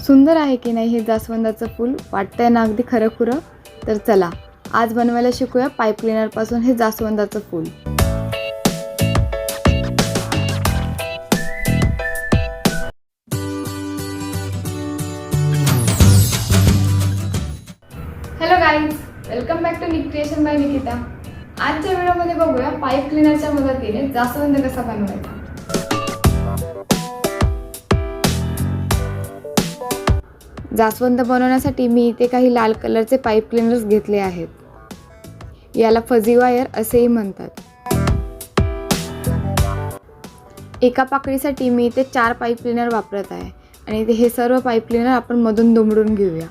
सुंदर आहे की नाही हे जास्वंदाचं फूल, वाटतंय ना अगदी खरं खुरं? तर चला आज बनवायला शिकूया पाईप क्लीनर पासून हे जास्वंदाचं फूल। Hello guys, welcome back to Nik creation by Nikita. आजच्या व्हिडिओमध्ये बघूया पाईप क्लीनरच्या मदतीने जास्वंद कसा बनवायचा। जास्वंद बनवण्यासाठी मी इथे काही लाल कलरचे पाईप क्लीनर्स घेतले आहेत। याला फजी वायर असेही म्हणतात। एका पाकळीसाठी मी इथे 4 पाईप क्लीनर वापरत आहे आणि हे सर्व पाईप क्लीनर आपण मधून दुमडून घेऊया।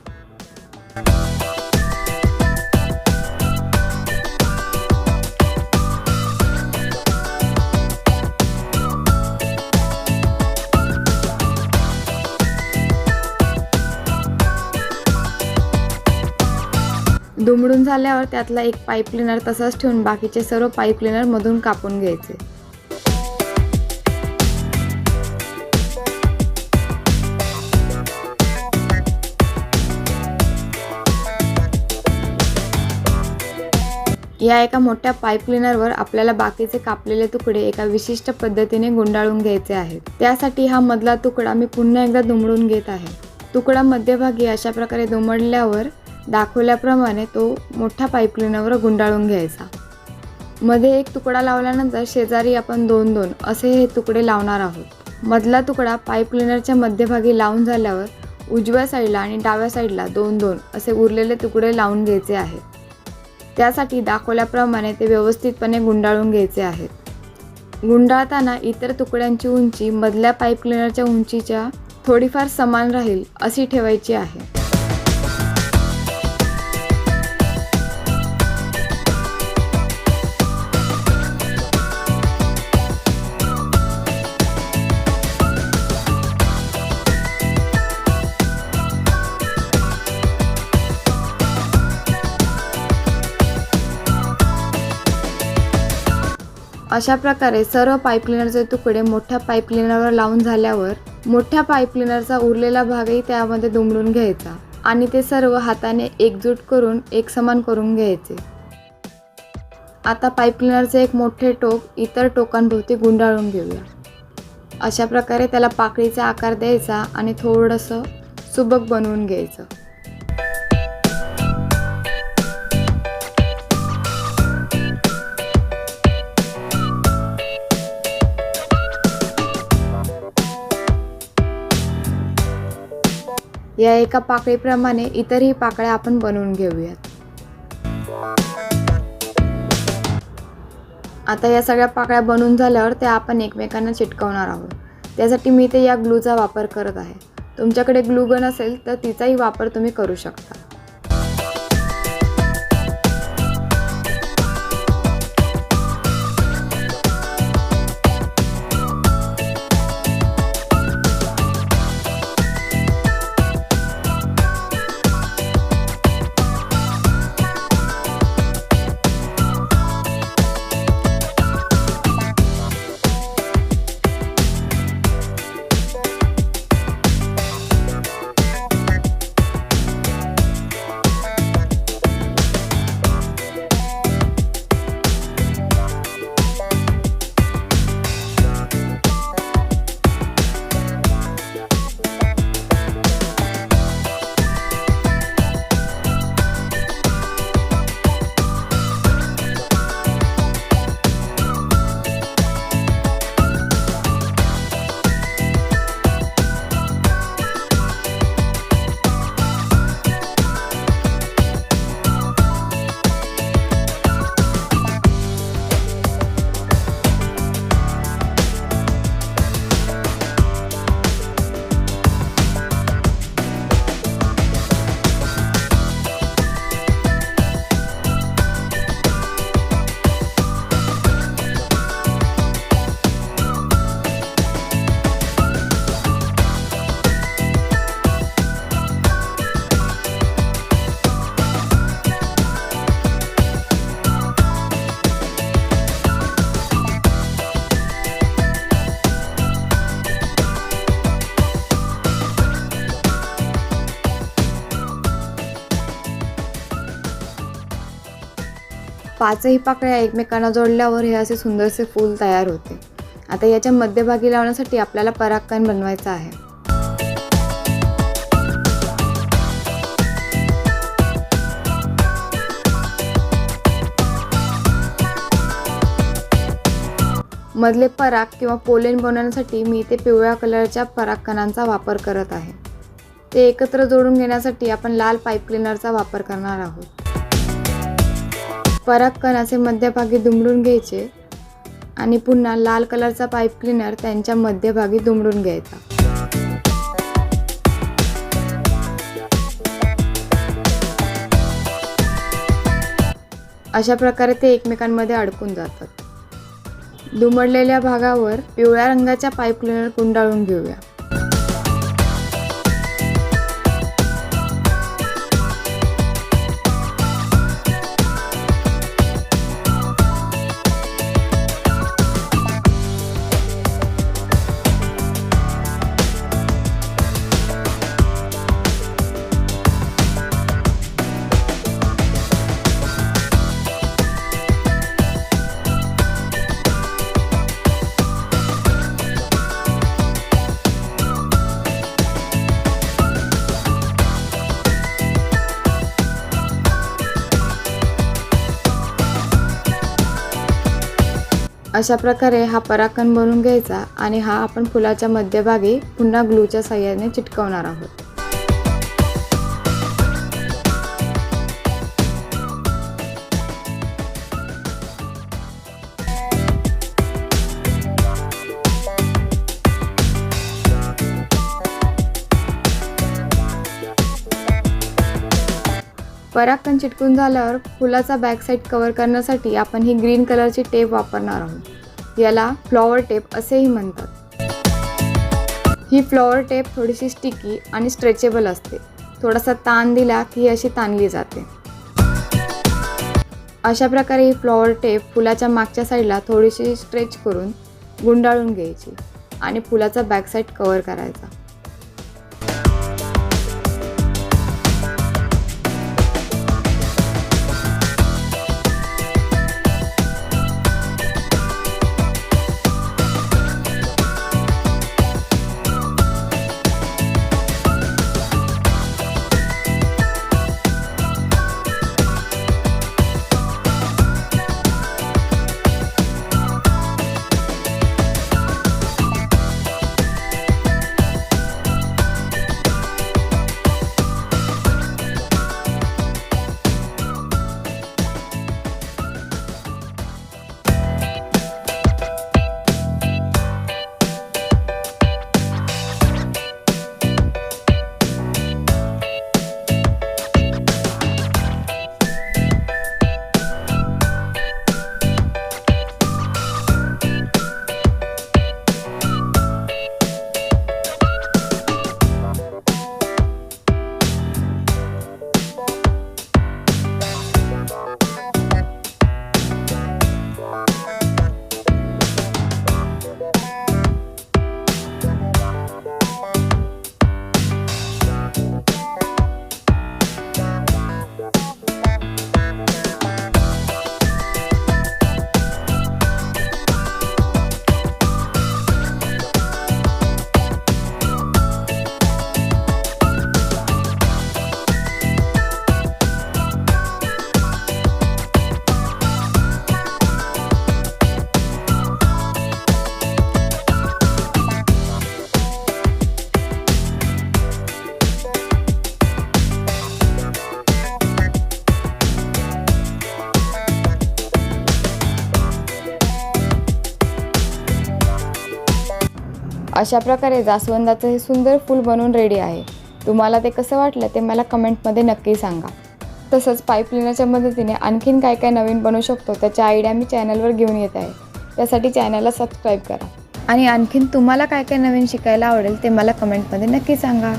दुमडून झाल्यावर त्यातला एक पाईप क्लीनर तसाच ठेवून बाकीचे सर्व पाईप क्लीनर मधून कापून घ्यायचे। या एका मोठ्या पाईप क्लीनरवर आपल्याला बाकीचे कापलेले तुकडे एका विशिष्ट पद्धतीने गुंडाळून घ्यायचे आहेत। त्यासाठी हा मधला तुकडा मी पुन्हा एकदा दुमडून घेत आहे। तुकडा मध्यभागी अशा प्रकारे दुमडल्यावर दाखवल्याप्रमाणे तो मोठ्या पाईप क्लीनरवर गुंडाळून घ्यायचा। मध्ये एक तुकडा लावल्यानंतर शेजारी आपण 2-2 असे हे तुकडे लावणार आहोत। मधला तुकडा पाईप क्लीनरच्या मध्यभागी लावून झाल्यावर उजव्या साईडला आणि डाव्या साईडला 2-2 असे उरलेले तुकडे लावून घ्यायचे आहेत। त्यासाठी दाखवल्याप्रमाणे ते व्यवस्थितपणे गुंडाळून घ्यायचे आहेत। गुंडाळताना इतर तुकड्यांची उंची मधल्या पाईप क्लीनरच्या उंचीच्या थोडीफार समान राहील अशी ठेवायची आहे। अशा प्रकारे सर्व पाईप क्लीनरचे तुकडे मोठ्या पाईप क्लीनरवर लावून झाल्यावर मोठ्या पाईप क्लीनरचा उरलेला भागही त्यामध्ये दुमडून घ्यायचा आणि ते सर्व हाताने एकजूट करून एकसमान करून घ्यायचे। आता पाईप क्लीनरचे एक मोठे टोक इतर टोकांभोवती गुंडाळून घेऊया। अशा प्रकारे त्याला पाकळीचा आकार द्यायचा आणि थोडंसं सुबक बनवून घ्यायचं। या एका पाकळीप्रमाणे इतरही पाकळ्या आपण बनवून घेऊयात। आता या सगळ्या पाकळ्या बनवून झाल्यावर त्या आपण एकमेकांना चिटकवणार आहोत। त्यासाठी मी इथे या ग्लूचा वापर करत आहे। तुमच्याकडे ग्लू गन असेल तर तिचाही वापर तुम्ही करू शकता। पाचही पाकळ्या एकमेकांना जोडल्यावर हे असे सुंदरसे फूल तयार होते. आता याच्या मध्यभागी लावण्यासाठी आपल्याला परागकण बनवायचा आहे. मधले पराग किंवा पोलेन बनवण्यासाठी मी इथे पिवळ्या कलरच्या परागकणांचा वापर करत आहे. ते एकत्र जोडून घेण्यासाठी आपण लाल पाईप क्लीनरचा वापर करणार आहोत. परागकण असे मध्यभागी दुमडून घ्यायचे आणि पुन्हा लाल कलरचा पाईप क्लीनर त्यांच्या मध्यभागी दुमडून घ्यायचा. अशा प्रकारे ते एकमेकांमध्ये अडकून जातात. दुमडलेल्या भागावर पिवळ्या रंगाच्या पाईप क्लीनर गुंडाळून घेऊया. अशा प्रकारे हा परागकण बनवून घ्यायचा आणि हा आपण फुलाच्या मध्यभागी पुन्हा ग्लूच्या साहाय्याने चिटकवणार आहोत. परागकण चिटकून झाल्यावर फुलाचा बॅक साईड कव्हर करण्यासाठी आपण ही ग्रीन कलरची टेप वापरणार आहोत. याला फ्लॉवर टेप असेही म्हणतात. ही फ्लॉवर टेप थोडीशी स्टिकी आणि स्ट्रेचेबल असते. थोडासा ताण दिला की ही अशी ताणली जाते. अशा प्रकारे ही फ्लॉवर टेप फुलाच्या मागच्या साईडला थोडीशी स्ट्रेच करून गुंडाळून घ्यायची आणि फुलाचा बॅक साईड कव्हर करायचा. अशा प्रकारे जास्वंदाचं हे सुंदर फूल बनवून रेडी आहे. तुम्हाला ते कसं वाटलं ते मला कमेंटमध्ये नक्की सांगा. तसंच पाईप क्लीनरच्या मदतीने आणखीन काय काय नवीन बनवू शकतो त्याच्या आयडिया मी चॅनलवर घेऊन येत आहे. त्यासाठी चॅनलला सबस्क्राईब करा आणि आणखीन तुम्हाला काय काय नवीन शिकायला आवडेल ते मला कमेंटमध्ये नक्की सांगा.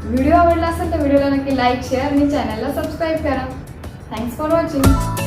व्हिडिओ आवडला असेल तर व्हिडिओला नक्की लाईक, शेअर आणि चॅनलला सबस्क्राईब करा. Thanks for watching.